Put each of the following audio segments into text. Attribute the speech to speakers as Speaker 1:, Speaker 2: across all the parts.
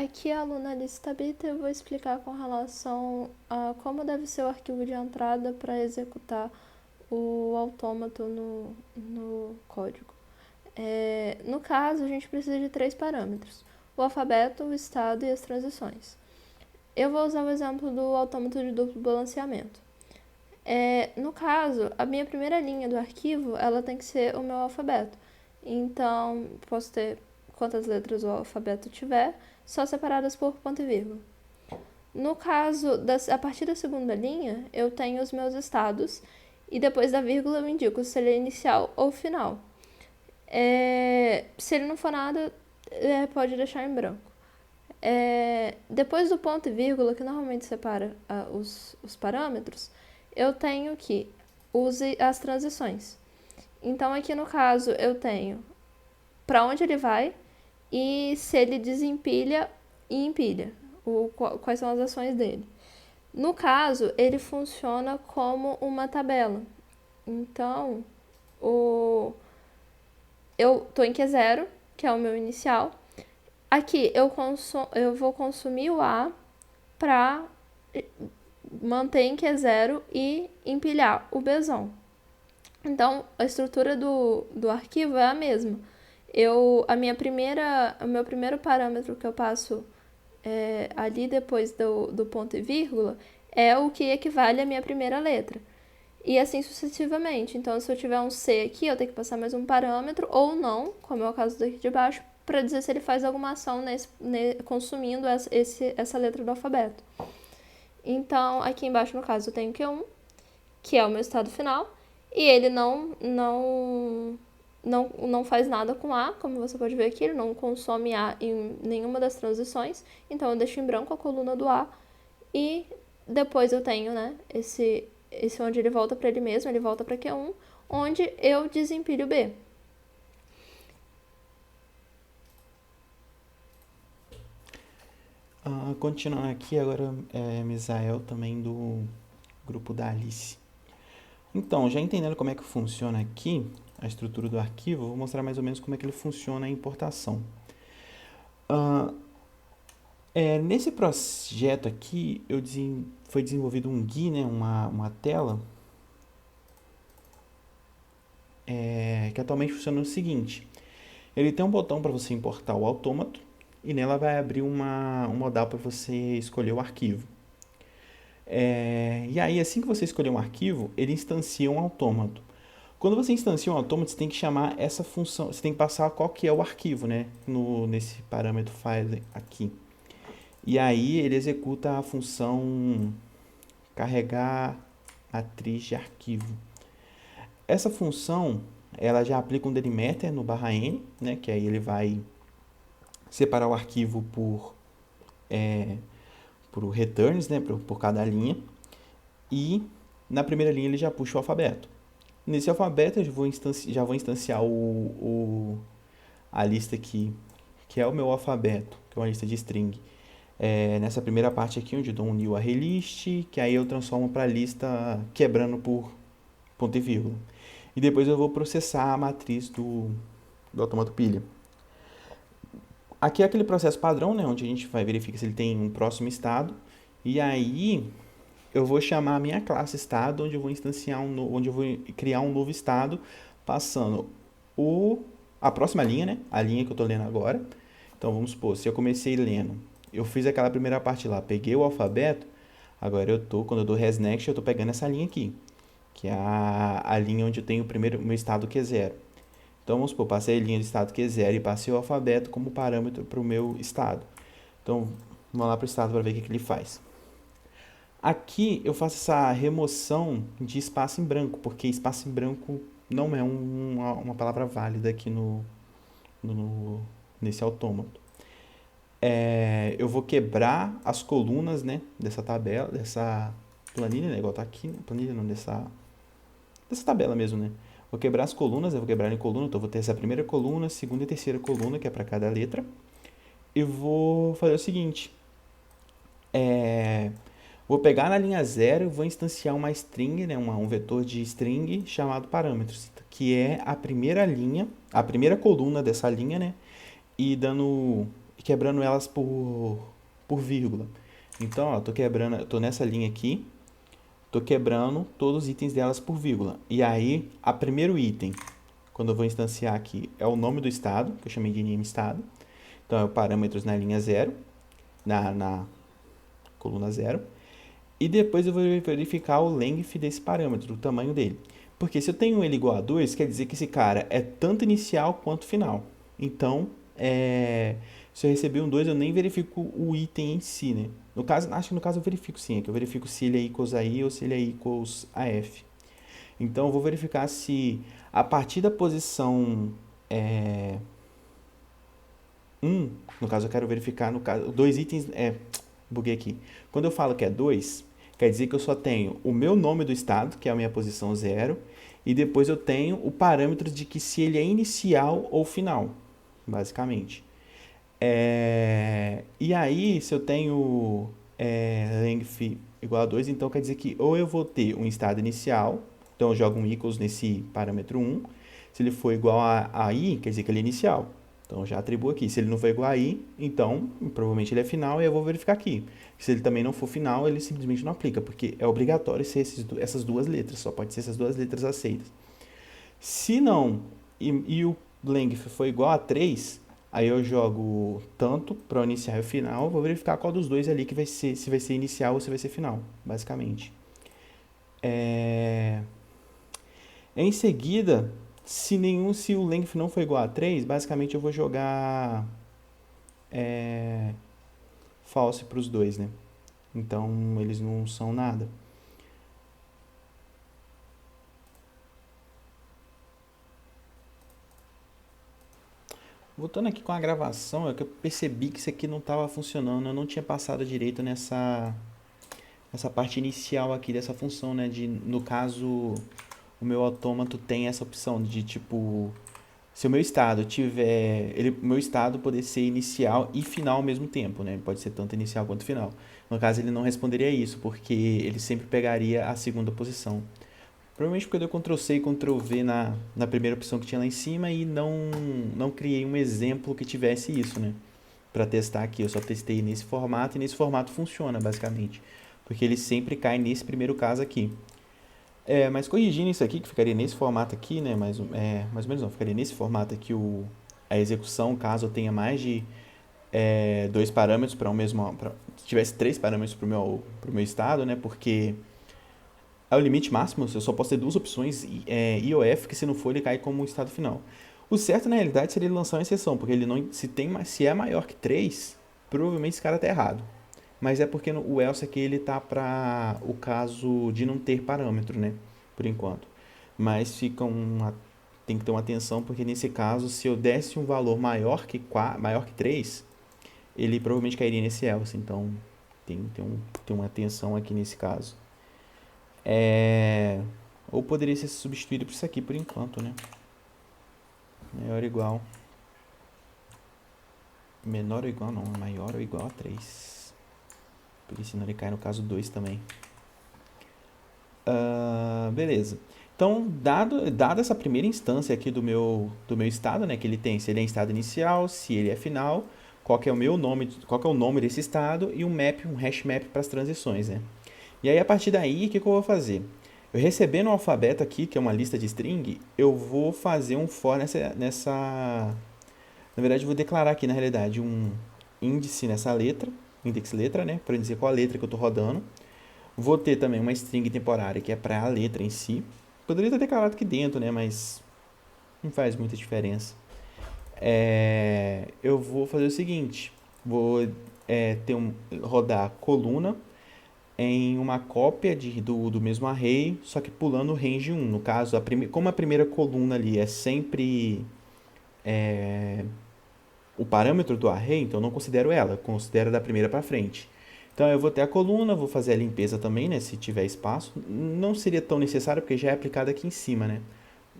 Speaker 1: Aqui a aluna Alice Tabita, eu vou explicar com relação a como deve ser o arquivo de entrada para executar o autômato no código. No caso, a gente precisa de 3 parâmetros: o alfabeto, o estado e as transições. Eu vou usar o exemplo do autômato de duplo balanceamento. No caso, a minha primeira linha do arquivo, ela tem que ser o meu alfabeto. Então, posso ter quantas letras o alfabeto tiver, só separadas por ponto e vírgula. No caso, a partir da segunda linha, eu tenho os meus estados, e depois da vírgula eu indico se ele é inicial ou final. Se ele não for nada, pode deixar em branco. Depois do ponto e vírgula, que normalmente separa os parâmetros, eu tenho que use as transições. Então, aqui no caso, eu tenho para onde ele vai e se ele desempilha e empilha, quais são as ações dele. No caso, ele funciona como uma tabela. Então, eu estou em Q0, que é o meu inicial. Aqui eu vou consumir o A para manter em Q0 e empilhar o Bzão. Então, a estrutura do arquivo é a mesma. O meu primeiro parâmetro que eu passo ali depois do ponto e vírgula é o que equivale à minha primeira letra. E assim sucessivamente. Então, se eu tiver um C aqui, eu tenho que passar mais um parâmetro, ou não, como é o caso daqui de baixo, para dizer se ele faz alguma ação consumindo essa letra do alfabeto. Então, aqui embaixo, no caso, eu tenho Q1, que é o meu estado final, e ele não faz nada com A, como você pode ver aqui, ele não consome A em nenhuma das transições, então eu deixo em branco a coluna do A, e depois eu tenho, né, esse onde ele volta para ele mesmo, ele volta para Q1, onde eu desempilho B.
Speaker 2: Continuando aqui, agora Misael também do grupo da Alice. Então, já entendendo como é que funciona aqui a estrutura do arquivo, vou mostrar mais ou menos como é que ele funciona a importação. Nesse projeto aqui, foi desenvolvido um GUI, né, uma tela, que atualmente funciona o seguinte. Ele tem um botão para você importar o autômato, e nela vai abrir um modal para você escolher o arquivo. E aí, assim que você escolher um arquivo, ele instancia um autômato. Quando você instancia um autômato, você tem que chamar essa função, você tem que passar qual que é o arquivo, né, nesse parâmetro file aqui. E aí ele executa a função carregar matriz de arquivo. Essa função, ela já aplica um delimiter no /n, né, que aí ele vai separar o arquivo por returns, né, por cada linha. E na primeira linha ele já puxa o alfabeto. Nesse alfabeto eu já vou instanciar a lista aqui, que é o meu alfabeto, que é uma lista de string. Nessa primeira parte aqui, onde eu dou um new arraylist, que aí eu transformo para a lista quebrando por ponto e vírgula. E depois eu vou processar a matriz do automato pilha. Aqui é aquele processo padrão, né, onde a gente vai verificar se ele tem um próximo estado. E aí eu vou chamar a minha classe estado, onde eu vou onde eu vou criar um novo estado, passando a próxima linha, né, a linha que eu estou lendo agora. Então vamos supor, se eu comecei lendo, eu fiz aquela primeira parte lá, peguei o alfabeto, agora quando eu dou resnext, eu estou pegando essa linha aqui, que é a linha onde eu tenho o meu estado Q0. Então vamos supor, passei a linha de estado Q0 e passei o alfabeto como parâmetro para o meu estado. Então vamos lá para o estado para ver o que ele faz. Aqui eu faço essa remoção de espaço em branco, porque espaço em branco não é uma palavra válida aqui nesse autômato. Eu vou quebrar as colunas, né, dessa tabela, dessa planilha, né, igual tá aqui, né, planilha não, dessa tabela mesmo, né. Vou quebrar as colunas, eu vou quebrar em coluna, então eu vou ter essa primeira coluna, segunda e terceira coluna, que é para cada letra. E vou fazer o seguinte, vou pegar na linha 0 e vou instanciar uma string, né, um vetor de string chamado parâmetros, que é a primeira linha, a primeira coluna dessa linha, né, e dando quebrando elas por vírgula. Então, ó, tô nessa linha aqui, tô quebrando todos os itens delas por vírgula. E aí, a primeiro item, quando eu vou instanciar aqui, é o nome do estado, que eu chamei de name estado. Então, é o parâmetros na linha 0, na coluna 0. E depois eu vou verificar o length desse parâmetro, o tamanho dele. Porque se eu tenho ele igual a 2, quer dizer que esse cara é tanto inicial quanto final. Então, se eu receber um 2, eu nem verifico o item em si, né? No caso, acho que no caso eu verifico sim, é que eu verifico se ele é equals a i ou se ele é equals a f. Então, eu vou verificar se a partir da posição 1, no caso eu quero verificar, no caso, dois itens, buguei aqui. Quando eu falo que é 2, quer dizer que eu só tenho o meu nome do estado, que é a minha posição 0, e depois eu tenho o parâmetro de que se ele é inicial ou final, basicamente. E aí, se eu tenho length igual a 2, então quer dizer que ou eu vou ter um estado inicial, então eu jogo um equals nesse parâmetro 1, se ele for igual a i, quer dizer que ele é inicial. Então, eu já atribuo aqui. Se ele não for igual a i, então, provavelmente ele é final e eu vou verificar aqui. Se ele também não for final, ele simplesmente não aplica, porque é obrigatório ser essas duas letras, só pode ser essas duas letras aceitas. Se não, e o length for igual a 3, aí eu jogo tanto para o inicial e o final, vou verificar qual dos dois ali que vai ser, se vai ser inicial ou se vai ser final, basicamente. Em seguida, se o length não for igual a 3, basicamente eu vou jogar false para os dois, né? Então, eles não são nada. Voltando aqui com a gravação, é que eu percebi que isso aqui não estava funcionando. Eu não tinha passado direito nessa parte inicial aqui dessa função, né? No caso, o meu autômato tem essa opção de tipo, se o meu estado tiver, o meu estado poder ser inicial e final ao mesmo tempo, né? Pode ser tanto inicial quanto final. No caso, ele não responderia isso, porque ele sempre pegaria a segunda posição. Provavelmente porque eu dei Ctrl C e Ctrl V na primeira opção que tinha lá em cima e não criei um exemplo que tivesse isso, né? Para testar aqui, eu só testei nesse formato e nesse formato funciona, basicamente. Porque ele sempre cai nesse primeiro caso aqui. Mas corrigindo isso aqui, que ficaria nesse formato aqui, né? Mais ou menos não, ficaria nesse formato aqui a execução, caso eu tenha mais de dois parâmetros para o mesmo. Se tivesse três parâmetros para o meu estado, né? Porque é o limite máximo, eu só posso ter duas opções, I ou F, que se não for ele cai como estado final. O certo na realidade seria ele lançar uma exceção, porque ele não, se é maior que 3, provavelmente esse cara tá errado. Mas é porque o else aqui ele tá para o caso de não ter parâmetro, né? Por enquanto. Mas tem que ter uma atenção, porque nesse caso, se eu desse um valor maior que 3, ele provavelmente cairia nesse else. Então tem uma atenção aqui nesse caso. Ou poderia ser substituído por isso aqui por enquanto, né? Maior ou igual. Menor ou igual não, maior ou igual a 3. Porque senão ele cai no caso 2 também. Beleza. Então, dada essa primeira instância aqui do meu estado, né? Que ele tem, se ele é em estado inicial, se ele é final, qual que é o nome desse estado e um hash map para as transições, né? E aí, a partir daí, o que eu vou fazer? Eu recebendo o alfabeto aqui, que é uma lista de string, eu vou fazer um for nessa. Na verdade, eu vou declarar aqui, na realidade, um índice nessa letra, index letra, né? Para dizer qual a letra que eu estou rodando. Vou ter também uma string temporária, que é para a letra em si. Poderia ter declarado aqui dentro, né? Mas não faz muita diferença. Eu vou fazer o seguinte. Vou rodar coluna em uma cópia do mesmo array, só que pulando o range 1. No caso, como a primeira coluna ali é sempre o parâmetro do array, então eu não considero ela, eu considero da primeira para frente. Então eu vou ter a coluna, vou fazer a limpeza também, né, se tiver espaço. Não seria tão necessário porque já é aplicado aqui em cima, né?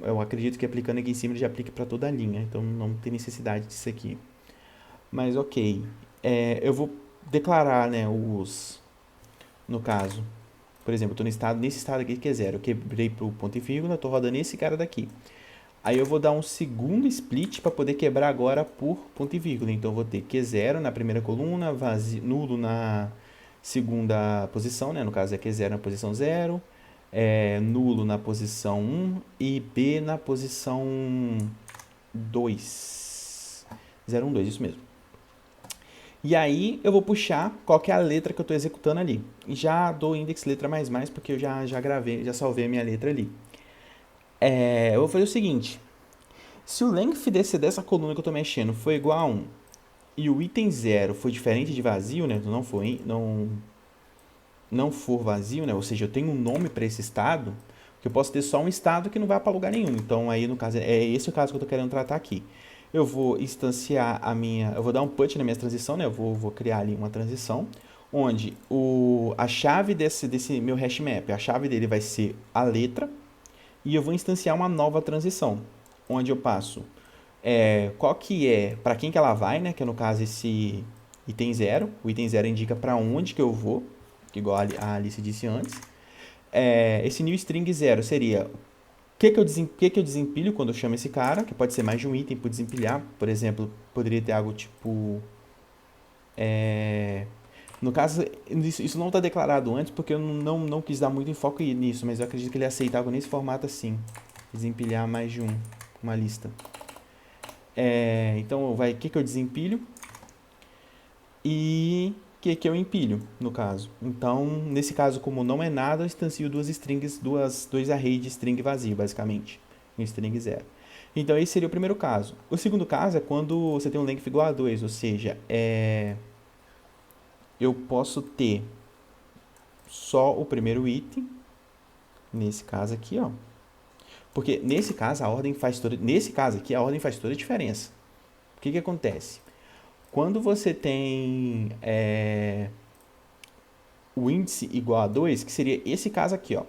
Speaker 2: Eu acredito que aplicando aqui em cima ele já aplica para toda a linha, então não tem necessidade disso aqui. Mas ok, eu vou declarar, né, no caso, por exemplo, eu estou nesse estado aqui que é 0, eu quebrei para o ponto e vírgula, estou rodando esse cara daqui. Aí eu vou dar um segundo split para poder quebrar agora por ponto e vírgula. Então eu vou ter Q0 na primeira coluna, vazio, nulo na segunda posição, né? No caso é Q0 na posição 0, nulo na posição 1 e B na posição 2. 0, 1, 2, isso mesmo. E aí eu vou puxar qual que é a letra que eu estou executando ali. E já dou index letra mais porque eu já gravei, já salvei a minha letra ali. Eu vou fazer o seguinte. Se o length dessa coluna que eu estou mexendo for igual a 1 e o item 0 for diferente de vazio, né? Não for vazio, né? Ou seja, eu tenho um nome para esse estado, que eu posso ter só um estado que não vai para lugar nenhum. Então aí no caso é esse o caso que eu estou querendo tratar aqui. Eu vou instanciar eu vou dar um put na minha transição, né? Eu vou criar ali uma transição onde a chave desse meu hash map, a chave dele vai ser a letra e eu vou instanciar uma nova transição, onde eu passo qual que para quem que ela vai, né? Que é no caso esse item 0. O item 0 indica para onde que eu vou, igual a Alice disse antes. Esse new string 0 seria o que eu desempilho quando eu chamo esse cara, que pode ser mais de um item por desempilhar. Por exemplo, poderia ter algo tipo... No caso, isso não está declarado antes, porque eu não quis dar muito enfoque nisso, mas eu acredito que ele aceita algo nesse formato assim. Desempilhar mais de uma lista. Então, o que eu desempilho e o que eu empilho, no caso. Então, nesse caso, como não é nada, eu instancio dois arrays de string vazio, basicamente. Um string 0. Então, esse seria o primeiro caso. O segundo caso é quando você tem um length igual a 2, ou seja, eu posso ter só o primeiro item, nesse caso aqui, ó. Porque nesse caso a ordem faz toda a diferença. O que acontece? Quando você tem o índice igual a 2, que seria esse caso aqui, ó.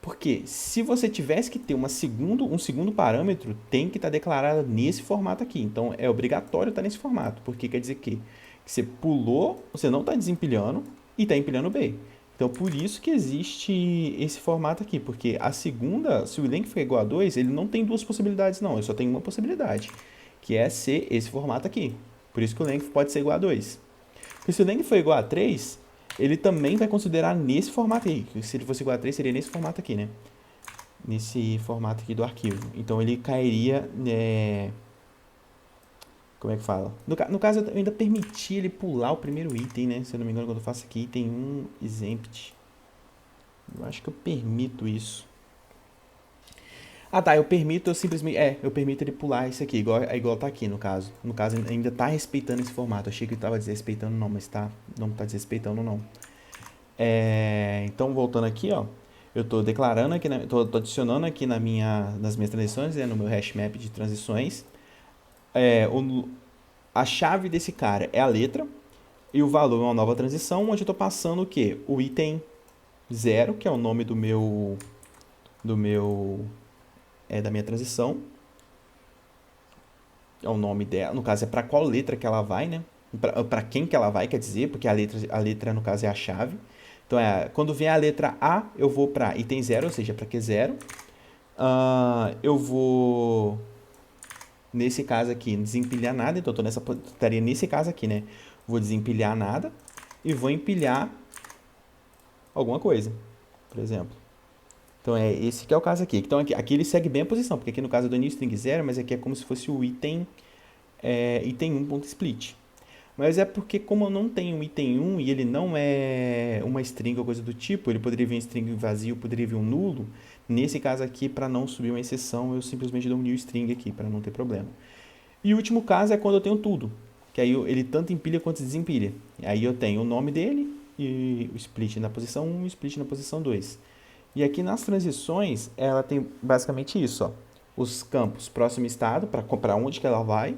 Speaker 2: Porque se você tivesse que ter um segundo parâmetro, tem que estar declarado nesse formato aqui. Então é obrigatório estar nesse formato, porque quer dizer que você pulou, você não está desempilhando e está empilhando B. Então por isso que existe esse formato aqui, porque a segunda, se o length for igual a 2, ele não tem duas possibilidades não, ele só tem uma possibilidade, que é ser esse formato aqui. Por isso que o length pode ser igual a 2. Porque se o length for igual a 3, ele também vai considerar nesse formato aí. Se ele fosse igual a 3, seria nesse formato aqui, né? Nesse formato aqui do arquivo. Então ele cairia... Como é que fala? No caso, eu ainda permiti ele pular o primeiro item, né? Se eu não me engano, quando eu faço aqui, item 1 exempt. Eu acho que eu permito isso. Ah, tá, eu permito ele pular isso aqui, igual tá aqui, no caso. No caso, ainda tá respeitando esse formato. Eu achei que ele tava desrespeitando, não, mas não tá desrespeitando, não. Então, voltando aqui, ó. Eu tô declarando aqui, tô adicionando aqui nas minhas transições, no meu hash map de transições. A chave desse cara é a letra, e o valor é uma nova transição, onde eu tô passando o quê? O item 0, que é o nome da minha transição. É o nome dela, no caso é para qual letra que ela vai, né? Para quem que ela vai, quer dizer, porque a letra no caso é a chave. Então quando vem a letra A, eu vou para item 0, ou seja, para Q0. Eu vou nesse caso aqui desempilhar nada, então estaria nesse caso aqui, né? Vou desempilhar nada e vou empilhar alguma coisa, por exemplo. Então esse que é o caso aqui. Então aqui ele segue bem a posição, porque aqui no caso do new string 0, mas aqui é como se fosse o item 1.split. Mas é porque como eu não tenho um item 1 e ele não é uma string ou coisa do tipo, ele poderia vir um string vazio, poderia vir um nulo. Nesse caso aqui, para não subir uma exceção, eu simplesmente dou um new string aqui, para não ter problema. E o último caso é quando eu tenho tudo, que aí ele tanto empilha quanto desempilha. Aí eu tenho o nome dele e o split na posição 1 e o split na posição 2. E aqui nas transições, ela tem basicamente isso, ó. Os campos próximo estado, para onde que ela vai.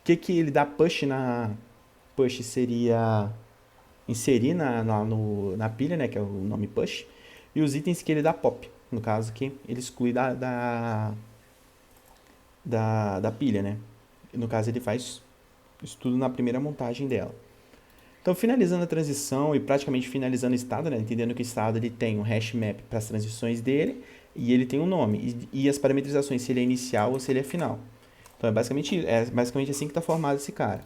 Speaker 2: Que ele dá push na... Push seria inserir na pilha, né, que é o nome push. E os itens que ele dá pop, no caso que ele exclui da pilha, né. No caso ele faz isso tudo na primeira montagem dela. Então, finalizando a transição e praticamente finalizando o estado, né, entendendo que o estado ele tem um hash map para as transições dele, e ele tem um nome. E as parametrizações, se ele é inicial ou se ele é final. Então é basicamente assim que está formado esse cara.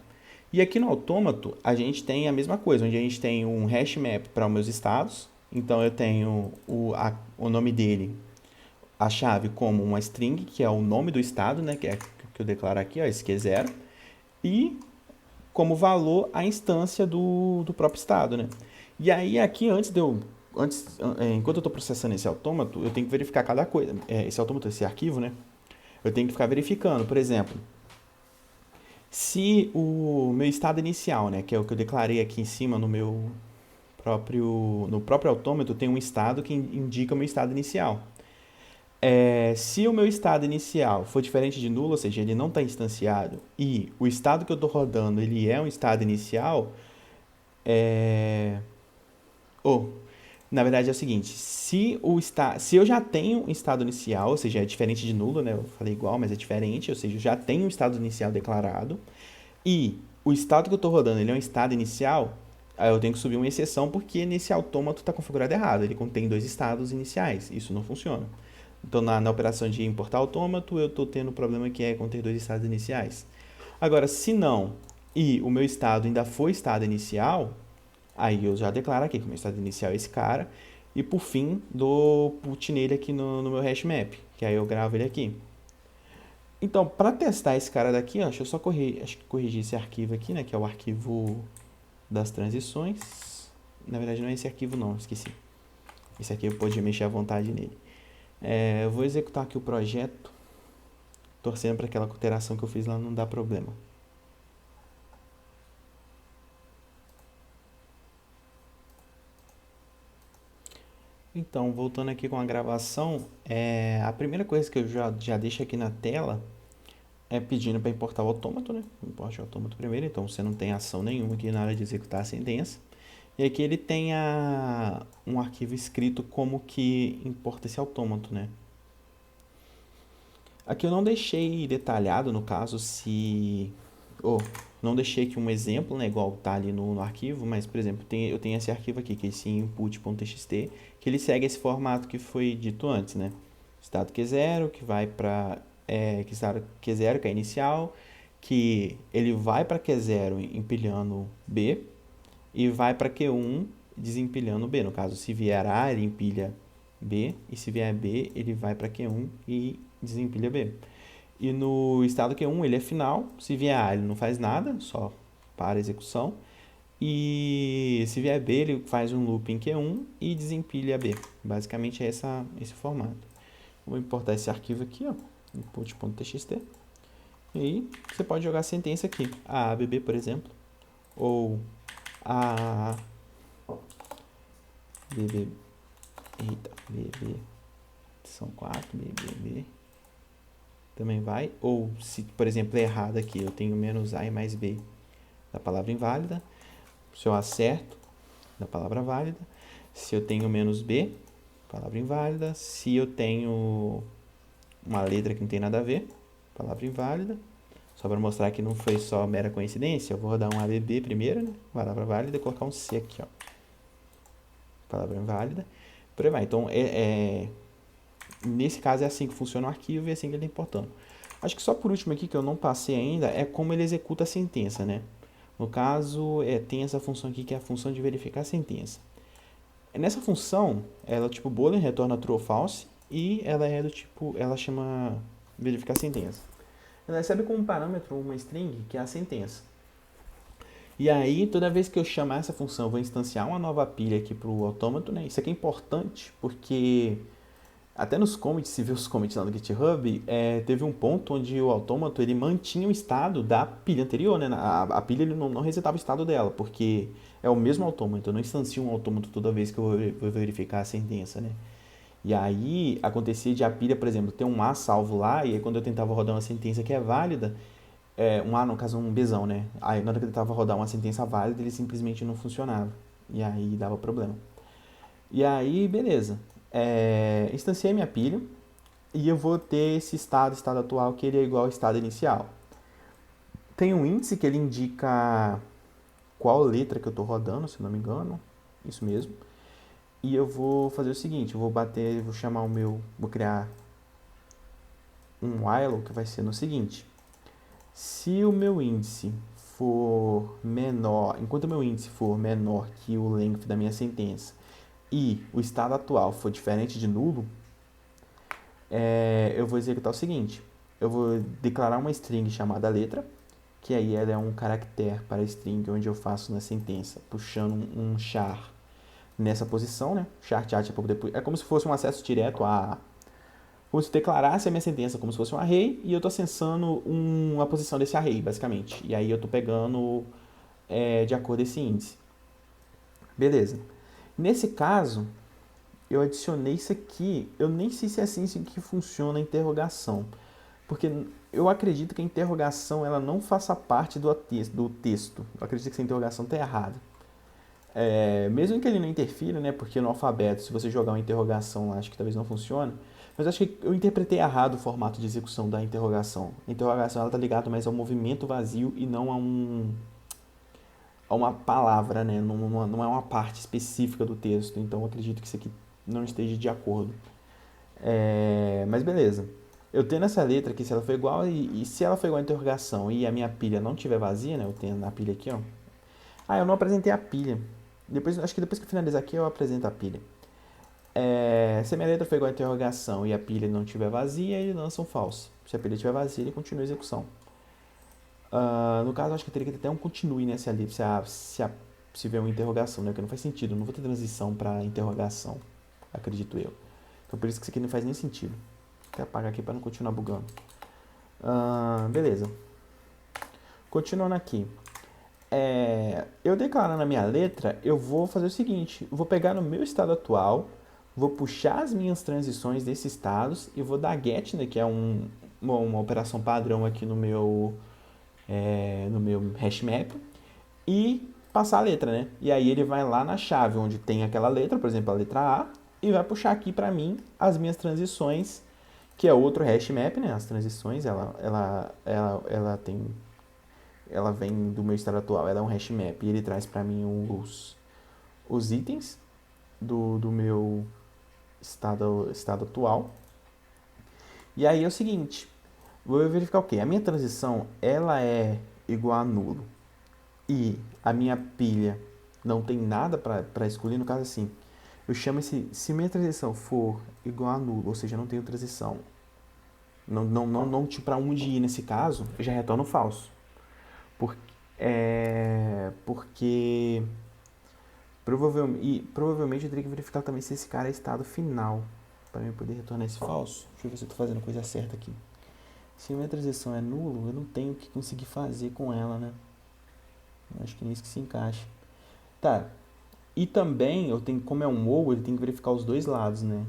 Speaker 2: E aqui no autômato, a gente tem a mesma coisa, onde a gente tem um hash map para os meus estados. Então eu tenho o nome dele, a chave, como uma string, que é o nome do estado, né? Que é que eu declaro aqui, ó, esse aqui é 0. E como valor a instância do próprio estado, né? E aí aqui enquanto eu estou processando esse autômato, eu tenho que verificar cada coisa. Esse autômato, esse arquivo, né? Eu tenho que ficar verificando, por exemplo, se o meu estado inicial, né, que é o que eu declarei aqui em cima no próprio autômato, tem um estado que indica o meu estado inicial. Se o meu estado inicial for diferente de nulo, ou seja, ele não está instanciado, e o estado que eu estou rodando ele é um estado inicial, ou, na verdade é o seguinte, se eu já tenho um estado inicial, ou seja, é diferente de nulo, né? Eu falei igual, mas é diferente, ou seja, eu já tenho um estado inicial declarado, e o estado que eu estou rodando ele é um estado inicial, aí eu tenho que subir uma exceção porque nesse autômato está configurado errado, ele contém dois estados iniciais, isso não funciona. Então, na operação de importar autômato, eu estou tendo um problema que é conter dois estados iniciais. Agora, se não, e o meu estado ainda for estado inicial, aí eu já declaro aqui que o meu estado inicial é esse cara, e por fim, dou put nele aqui no meu hash map, que aí eu gravo ele aqui. Então, para testar esse cara daqui, ó, deixa eu só corrigir esse arquivo aqui, né, que é o arquivo das transições. Na verdade, não é esse arquivo não, esqueci. Esse aqui eu podia mexer à vontade nele. Eu vou executar aqui o projeto, torcendo para aquela alteração que eu fiz lá não dar problema. Então, voltando aqui com a gravação, a primeira coisa que eu já deixo aqui na tela é pedindo para importar o autômato, né? Importe o autômato primeiro, então você não tem ação nenhuma aqui na hora de executar a sentença. E aqui ele tem um arquivo escrito como que importa esse autômato, né? Aqui eu não deixei detalhado, no caso, não deixei aqui um exemplo, né, igual tá ali no arquivo, mas, por exemplo, eu tenho esse arquivo aqui, que é esse input.txt, que ele segue esse formato que foi dito antes, né? Estado Q0, que vai para estado Q0, que é inicial, que ele vai para Q0 empilhando B e vai para Q1 desempilhando B. No caso, se vier A, ele empilha B, e se vier B, ele vai para Q1 e desempilha B. E no estado Q1 ele é final, se vier A ele não faz nada, só para a execução. E se vier B ele faz um loop em Q1 e desempilha B. Basicamente é esse formato. Vou importar esse arquivo aqui, ó, input.txt. E aí você pode jogar a sentença aqui, AABB, por exemplo, ou AABB, eita, BB, são 4, BB, também vai. Ou se, por exemplo, é errado aqui, eu tenho menos A e mais B da palavra inválida. Se eu acerto, da palavra válida. Se eu tenho menos B, palavra inválida. Se eu tenho uma letra que não tem nada a ver, palavra inválida. Só para mostrar que não foi só mera coincidência, eu vou rodar um ABB primeiro, né? Palavra válida, e colocar um C aqui, ó. Palavra inválida. Por aí vai. Então, nesse caso é assim que funciona o arquivo e é assim que ele está importando. Acho que só por último aqui que eu não passei ainda é como ele executa a sentença, né? No caso, tem essa função aqui que é a função de verificar a sentença. Nessa função, ela tipo boolean, retorna true ou false, e ela é do tipo, ela chama verificar a sentença. Ela recebe como parâmetro uma string, que é a sentença. E aí, toda vez que eu chamar essa função, eu vou instanciar uma nova pilha aqui para o autômato, né? Isso aqui é importante, porque até nos commits, se vê os commits lá no GitHub, teve um ponto onde o autômato ele mantinha o estado da pilha anterior, né? A pilha ele não resetava o estado dela, porque é o mesmo autômato, eu não instancio um autômato toda vez que eu vou verificar a sentença, né? E aí acontecia de a pilha, por exemplo, ter um A salvo lá, e aí quando eu tentava rodar uma sentença que é válida, um A no caso um Bzão, né? Aí na hora que eu tentava rodar uma sentença válida, ele simplesmente não funcionava. E aí dava problema. E aí, beleza. Instanciei minha pilha e eu vou ter esse estado atual que ele é igual ao estado inicial. Tem um índice que ele indica qual letra que eu estou rodando, se não me engano. Isso mesmo. E eu vou fazer o seguinte, eu vou bater, vou chamar o meu, vou criar um while que vai ser no seguinte. Se o meu índice for menor, enquanto o meu índice for menor que o length da minha sentença e o estado atual for diferente de nulo, eu vou executar o seguinte. Eu vou declarar uma string chamada letra, que aí ela é um caractere para string, onde eu faço na sentença, puxando um char nessa posição, né? Char chat é como se fosse um acesso direto a... Como se eu declarasse a minha sentença como se fosse um array, e eu estou acessando a posição desse array, basicamente. E aí eu estou pegando de acordo com esse índice. Beleza. Nesse caso, eu adicionei isso aqui. Eu nem sei se é assim que funciona a interrogação. Porque eu acredito que a interrogação ela não faça parte do texto. Eu acredito que essa interrogação está errada. Mesmo que ele não interfira, né? Porque no alfabeto, se você jogar uma interrogação lá, acho que talvez não funcione. Mas acho que eu interpretei errado o formato de execução da interrogação. A interrogação está ligada mais ao movimento vazio e não a uma palavra, né? Não é uma parte específica do texto. Então eu acredito que isso aqui não esteja de acordo. Mas beleza. Eu tendo essa letra aqui, se ela for igual, e se ela for igual à interrogação e a minha pilha não estiver vazia, né? Eu tenho na pilha aqui, ó. Eu não apresentei a pilha. Acho que depois que eu finalizar aqui, eu apresento a pilha. Se a minha letra for igual à interrogação e a pilha não estiver vazia, ele lança um false. Se a pilha estiver vazia, ele continua a execução. No caso, acho que eu teria que ter até um continue, né? Se vier uma interrogação, né? Porque não faz sentido. Eu não vou ter transição para interrogação, acredito eu. Então, por isso que isso aqui não faz nem sentido. Vou até apagar aqui para não continuar bugando. Beleza. Continuando aqui. Eu declarando a minha letra, eu vou fazer o seguinte. Eu vou pegar no meu estado atual, vou puxar as minhas transições desses estados e vou dar get, né? Que é uma operação padrão aqui no meu hash map, e passar a letra, né? E aí ele vai lá na chave onde tem aquela letra, por exemplo, a letra A, e vai puxar aqui para mim as minhas transições, que é outro hash map, né? As transições, ela vem do meu estado atual, ela é um hash map, e ele traz para mim os itens do meu estado atual. E aí é o seguinte, vou verificar o quê? A minha transição, ela é igual a nulo. E a minha pilha não tem nada para escolher, no caso assim, eu chamo se minha transição for igual a nulo, ou seja, não tenho transição, não para onde ir nesse caso, eu já retorno falso. Porque provavelmente eu teria que verificar também se esse cara é estado final, para eu poder retornar esse falso. Deixa eu ver se eu estou fazendo a coisa certa aqui. Se a minha transição é nulo, eu não tenho o que conseguir fazer com ela, né? Eu acho que é isso que se encaixa. Tá. E também, como é um ou, ele tem que verificar os dois lados, né?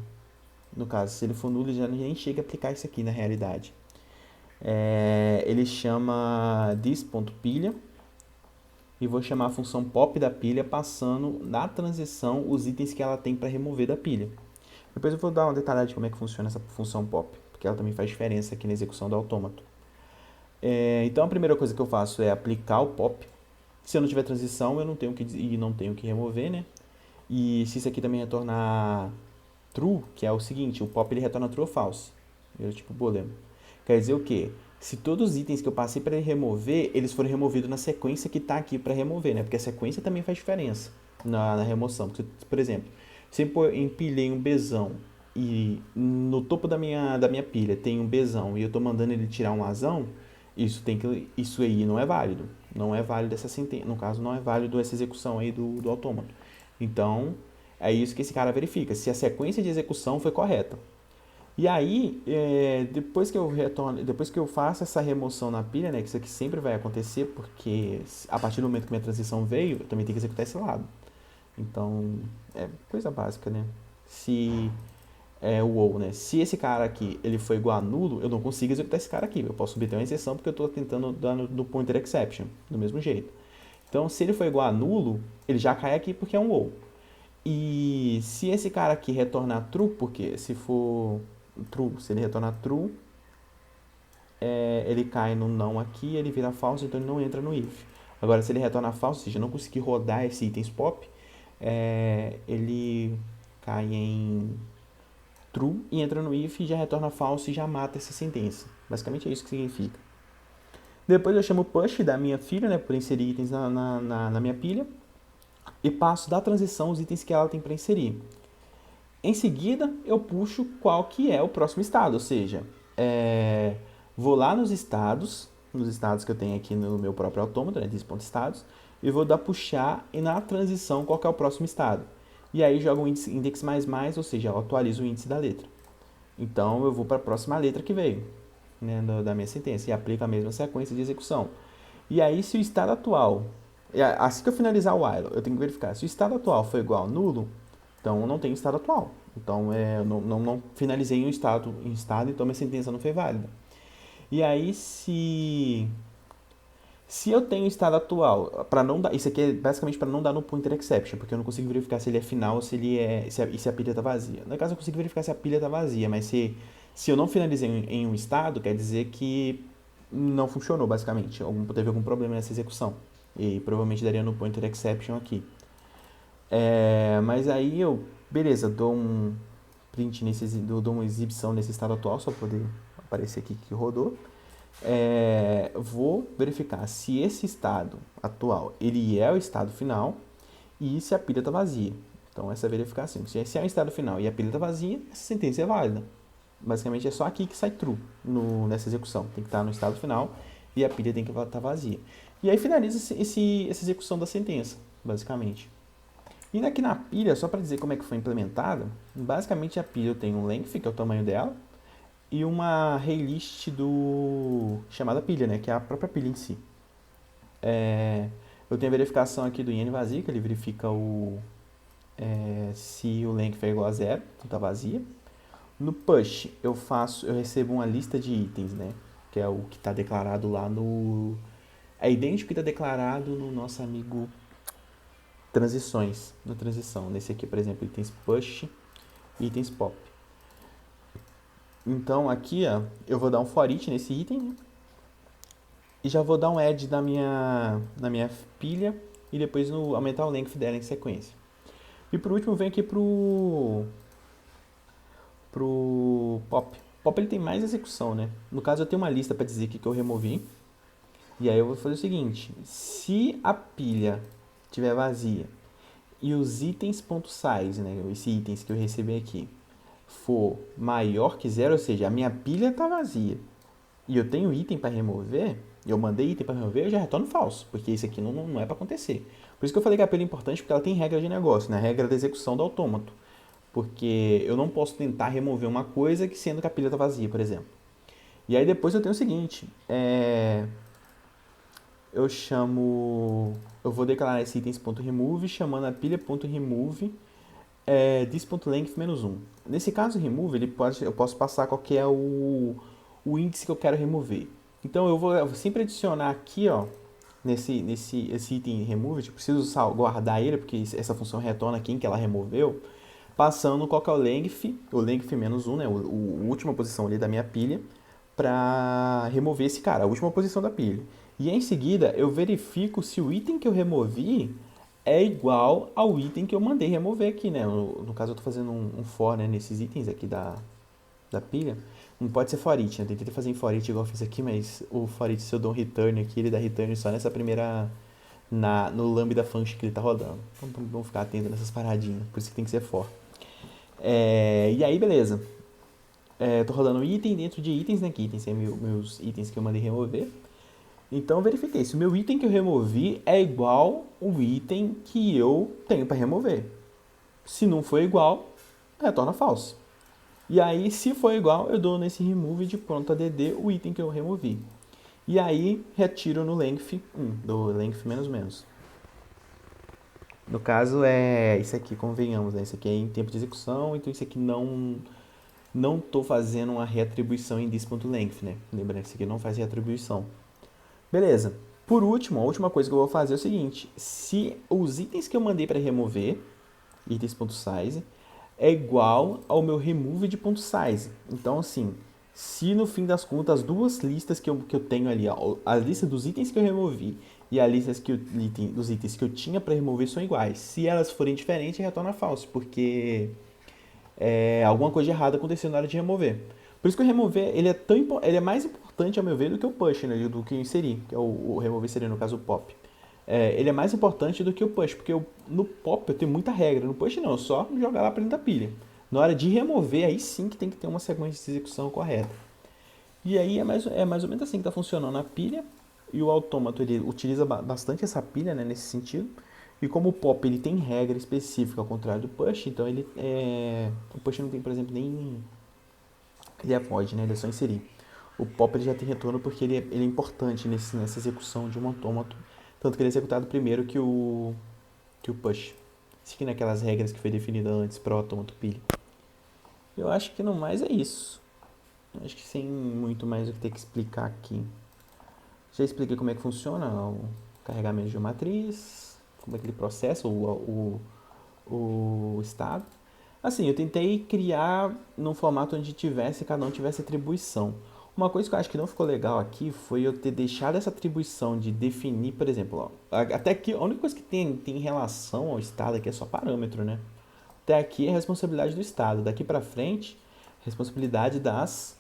Speaker 2: No caso, se ele for nulo, ele já nem chega a aplicar isso aqui na realidade. Ele chama this.pilha e vou chamar a função pop da pilha passando na transição os itens que ela tem para remover da pilha. Depois eu vou dar uma detalhada de como é que funciona essa função pop, porque ela também faz diferença aqui na execução do autômato. Então a primeira coisa que eu faço é aplicar o pop. Se eu não tiver transição, eu não tenho que remover, né? E se isso aqui também retornar true, que é o seguinte, o pop ele retorna true ou false. Tipo booleano. Quer dizer o quê? Se todos os itens que eu passei para ele remover, eles foram removidos na sequência que está aqui para remover, né? Porque a sequência também faz diferença na remoção. Por exemplo, se eu empilhei um Bzão e no topo da minha pilha tem um Bzão e eu estou mandando ele tirar um Azão, isso aí não é válido. Não é válido essa sentença. No caso, não é válido essa execução aí do autômato. Então, é isso que esse cara verifica, se a sequência de execução foi correta. E aí, depois que eu faço essa remoção na pilha, né, que isso aqui sempre vai acontecer, porque a partir do momento que minha transição veio, eu também tenho que executar esse lado. Então, é coisa básica, né? Se o ou, né? Se esse cara aqui ele for igual a nulo, eu não consigo executar esse cara aqui. Eu posso subter uma exceção porque eu estou tentando dar no pointer exception, do mesmo jeito. Então, se ele for igual a nulo, ele já cai aqui porque é um ou. E se esse cara aqui retornar true, porque se for true, se ele retornar true, ele cai no não aqui, ele vira false, então ele não entra no if. Agora, se ele retornar false, ou seja, não conseguir rodar esse itens pop, ele cai em true e entra no if e já retorna false e já mata essa sentença. Basicamente é isso que significa. Depois eu chamo push da minha filha, né, por inserir itens na minha pilha, e passo da transição os itens que ela tem para inserir. Em seguida, eu puxo qual que é o próximo estado, ou seja, vou lá nos estados que eu tenho aqui no meu próprio autômato, né, this.estados, e vou dar puxar e na transição qual que é o próximo estado. E aí jogo o index mais, ou seja, eu atualizo o índice da letra. Então eu vou para a próxima letra que veio, né, da minha sentença, e aplico a mesma sequência de execução. E aí, se o estado atual, assim que eu finalizar o while, eu tenho que verificar, se o estado atual for igual a nulo, então eu não tenho estado atual. Então eu não finalizei em estado, então minha sentença não foi válida. E aí, se eu tenho estado atual, para não dar, isso aqui é basicamente para não dar no pointer exception, porque eu não consigo verificar se ele é final ou se ele é, se a pilha está vazia. No caso, eu consigo verificar se a pilha está vazia, mas se eu não finalizei em um estado, quer dizer que não funcionou, basicamente. Teve algum problema nessa execução. E provavelmente daria no pointer exception aqui. Mas aí beleza, dou um print dou uma exibição nesse estado atual, só para poder aparecer aqui que rodou. Vou verificar se esse estado atual ele é o estado final e se a pilha está vazia. Então essa é a verificação. Se é o estado final e a pilha está vazia, essa sentença é válida. Basicamente é só aqui que sai true nessa execução. Tem que estar no estado final e a pilha tem que estar vazia. E aí finaliza essa execução da sentença, basicamente. E aqui na pilha, só para dizer como é que foi implementada, basicamente a pilha tem um length, que é o tamanho dela, e uma arraylist chamada pilha, né, que é a própria pilha em si. Eu tenho a verificação aqui do in vazio, que ele verifica se o length é igual a 0, então está vazia. No push, eu recebo uma lista de itens, né, que é o que está declarado lá no... É idêntico ao que está declarado no nosso amigo transições, na transição. Nesse aqui, por exemplo, itens push e itens pop. Então, aqui, ó, eu vou dar um for each nesse item, né? E já vou dar um add na minha pilha e depois aumentar o length dela em sequência. E por último, venho aqui pro pop. Pop ele tem mais execução, né? No caso, eu tenho uma lista para dizer o que eu removi. E aí eu vou fazer o seguinte: se a pilha estiver vazia e os itens.size, né, esses itens que eu recebi aqui, for maior que 0, ou seja, a minha pilha está vazia e eu tenho item para remover, eu mandei item para remover, eu já retorno falso, porque isso aqui não é para acontecer. Por isso que eu falei que a pilha é importante, porque ela tem regra de negócio, né, regra da execução do autômato. Porque eu não posso tentar remover uma coisa sendo que a pilha está vazia, por exemplo. E aí depois eu tenho o seguinte, eu vou declarar esse itens.remove chamando a pilha.remove this.length menos 1. Nesse caso, remove, eu posso passar qual que é o índice que eu quero remover. Então eu vou sempre adicionar aqui, ó, esse item remove, eu preciso guardar ele, porque essa função retorna quem que ela removeu, passando qual que é o length menos 1, né, a última posição ali da minha pilha, para remover esse cara, a última posição da pilha. E em seguida, eu verifico se o item que eu removi é igual ao item que eu mandei remover aqui, né? No caso, eu estou fazendo um for, né, nesses itens aqui da pilha. Não pode ser for each, né? Eu tentei fazer em for each igual eu fiz aqui, mas o for each, se eu dou um return aqui, ele dá return só nessa primeira... no lambda function que ele está rodando. Então, vamos ficar atento nessas paradinhas. Por isso que tem que ser for. E aí, beleza. Estou rodando item dentro de itens, né? Que itens são meus itens que eu mandei remover. Então eu verifiquei se o meu item que eu removi é igual o item que eu tenho para remover. Se não for igual, retorna falso. E aí, se for igual, eu dou nesse remove de pronto add o item que eu removi. E aí, retiro no length 1, do length menos menos. No caso, isso aqui, convenhamos, né? Isso aqui é em tempo de execução, então isso aqui não estou fazendo uma reatribuição em this.length, né? Lembrando que isso aqui não faz reatribuição. Beleza. Por último, a última coisa que eu vou fazer é o seguinte: se os itens que eu mandei para remover, itens.size, é igual ao meu remove de .size. Então, assim, se no fim das contas as duas listas que eu tenho ali, ó, a lista dos itens que eu removi e a lista dos itens que eu tinha para remover são iguais. Se elas forem diferentes, retorna falso, porque alguma coisa de errado acontecendo na hora de remover. Por isso que o remover, ele é mais importante, ao meu ver, do que o push, né? Do que o inserir, que é o remover seria, no caso, o pop. Ele é mais importante do que o push, porque no pop eu tenho muita regra, no push não, só jogar lá pra dentro da pilha. Na hora de remover, aí sim que tem que ter uma sequência de execução correta. E aí é mais ou menos assim que está funcionando a pilha. E o autômato ele utiliza bastante essa pilha, né, nesse sentido. E como o pop ele tem regra específica ao contrário do push, então o push não tem, por exemplo, nem ele é void, né, ele é só inserir. O pop ele já tem retorno porque ele é importante nessa execução de um autômato, tanto que ele é executado primeiro que o push. Seguindo aquelas regras que foi definida antes para o autômato pilha. Eu acho que no mais é isso. Acho que sem muito mais o que ter que explicar aqui. Já expliquei como é que funciona o carregamento de uma matriz, como é que ele processa o estado. Assim, eu tentei criar num formato onde cada um tivesse atribuição. Uma coisa que eu acho que não ficou legal aqui foi eu ter deixado essa atribuição de definir, por exemplo, ó, até aqui a única coisa que tem relação ao estado aqui é só parâmetro, né? Até aqui é responsabilidade do estado. Daqui para frente, responsabilidade das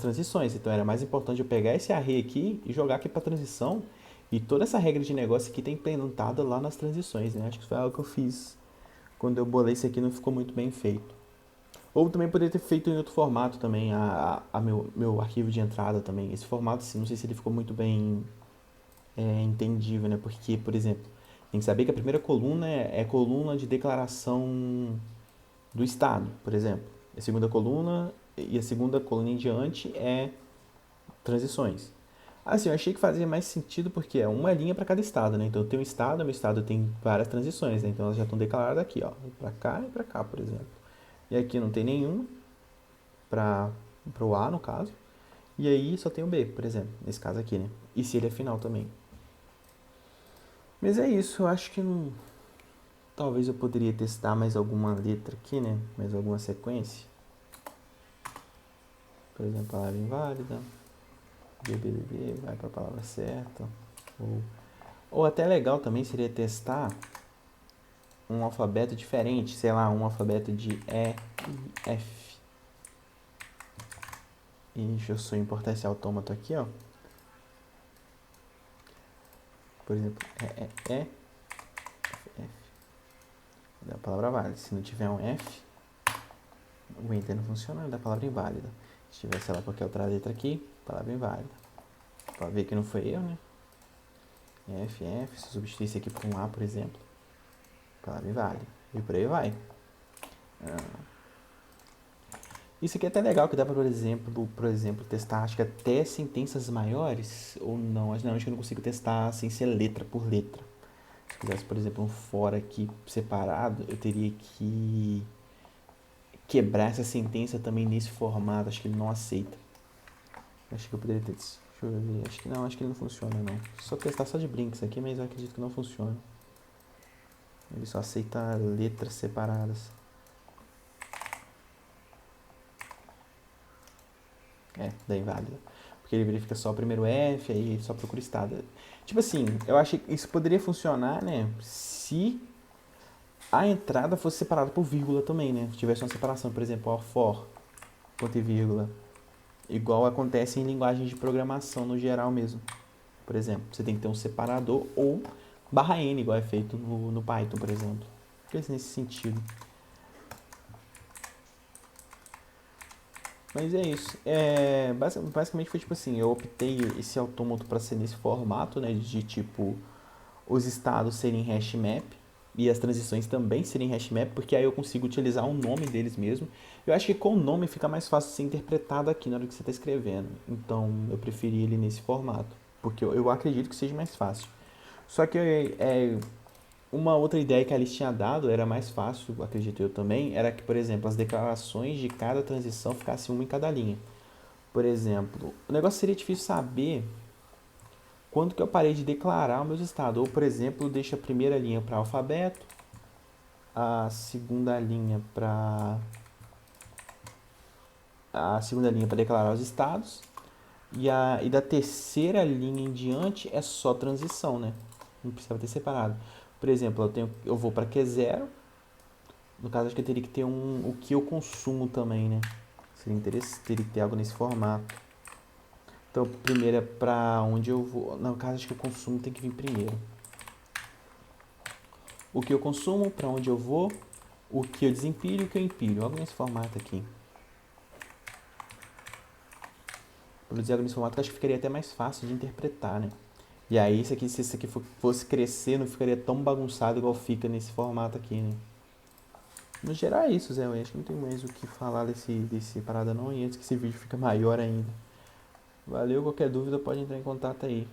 Speaker 2: transições. Então era mais importante eu pegar esse array aqui e jogar aqui para transição. E toda essa regra de negócio aqui está implementada lá nas transições, né? Acho que foi algo que eu fiz quando eu bolei isso aqui, não ficou muito bem feito. Ou também poderia ter feito em outro formato também, meu arquivo de entrada também. Esse formato, assim, não sei se ele ficou muito bem entendível, né? Porque, por exemplo, tem que saber que a primeira coluna é coluna de declaração do estado, por exemplo. A segunda coluna em diante é transições. Assim, eu achei que fazia mais sentido porque é uma linha para cada estado, né? Então eu tenho um estado, meu estado tem várias transições, né? Então elas já estão declaradas aqui, ó, para cá e para cá, por exemplo. E aqui não tem nenhuma para o A, no caso. E aí só tem o B, por exemplo, nesse caso aqui, né? E se ele é final também. Mas é isso, eu acho que não. Talvez eu poderia testar mais alguma letra aqui, né? Mais alguma sequência. Por exemplo, palavra inválida. BBB, vai para a palavra certa. Ou até legal também seria testar um alfabeto diferente, sei lá, um alfabeto de E e F. E deixa eu só importar esse autômato aqui, ó. Por exemplo, F, F. Da palavra válida. Se não tiver um F, o enter não funciona, da palavra inválida. Se tiver, sei lá, qualquer outra letra aqui, palavra inválida. Pode ver que não foi eu, né? F, F, se eu substituir isso aqui por um A, por exemplo, palavra inválida. E por aí vai. Isso aqui é até legal, que dá para, por exemplo, testar, acho que até sentenças maiores, ou não, acho que eu não consigo testar sem ser letra por letra. Se eu quisesse, por exemplo, um for aqui separado, eu teria que quebrar essa sentença também nesse formato, acho que ele não aceita. Acho que eu poderia ter. Deixa eu ver. Acho que ele não funciona não. Só testar só de brinks aqui, mas eu acredito que não funciona. Ele só aceita letras separadas. Da inválida. Porque ele verifica só o primeiro F, aí ele só procura estado. Tipo assim, eu acho que isso poderia funcionar, né? Se a entrada fosse separada por vírgula também, né? Se tivesse uma separação, por exemplo, ó, for, ponto e vírgula. Igual acontece em linguagens de programação no geral mesmo. Por exemplo, você tem que ter um separador ou barra N, igual é feito no Python, por exemplo. Coisa nesse sentido. Mas é isso. Basicamente foi tipo assim, eu optei esse autômato para ser nesse formato, né? De tipo, os estados serem hash map e as transições também serem hash map, porque aí eu consigo utilizar o nome deles mesmo. Eu acho que com o nome fica mais fácil de ser interpretado aqui na hora que você está escrevendo. Então eu preferi ele nesse formato, porque eu acredito que seja mais fácil. Só que uma outra ideia que a Alice tinha dado, era mais fácil, acredito eu também, era que, por exemplo, as declarações de cada transição ficassem uma em cada linha. Por exemplo, o negócio seria difícil saber quando que eu parei de declarar os meus estados. Ou, por exemplo, deixo a primeira linha para alfabeto, a segunda linha para declarar os estados, e da terceira linha em diante é só transição, né? Não precisava ter separado. Por exemplo, eu vou para Q0, No caso, acho que eu teria que ter o que eu consumo também, né? Seria interessante, teria que ter algo nesse formato. Então, primeiro é pra onde eu vou. No caso, acho que o consumo tem que vir primeiro. O que eu consumo, pra onde eu vou, o que eu desempilho e o que eu empilho. Algo nesse formato aqui. Produzir algo nesse formato que eu acho que ficaria até mais fácil de interpretar, né? E aí, se isso aqui fosse crescer, não ficaria tão bagunçado igual fica nesse formato aqui, né? No geral é isso, Zé. Eu acho que não tem mais o que falar desse parada não. E antes que esse vídeo fique maior ainda. Valeu, qualquer dúvida pode entrar em contato aí.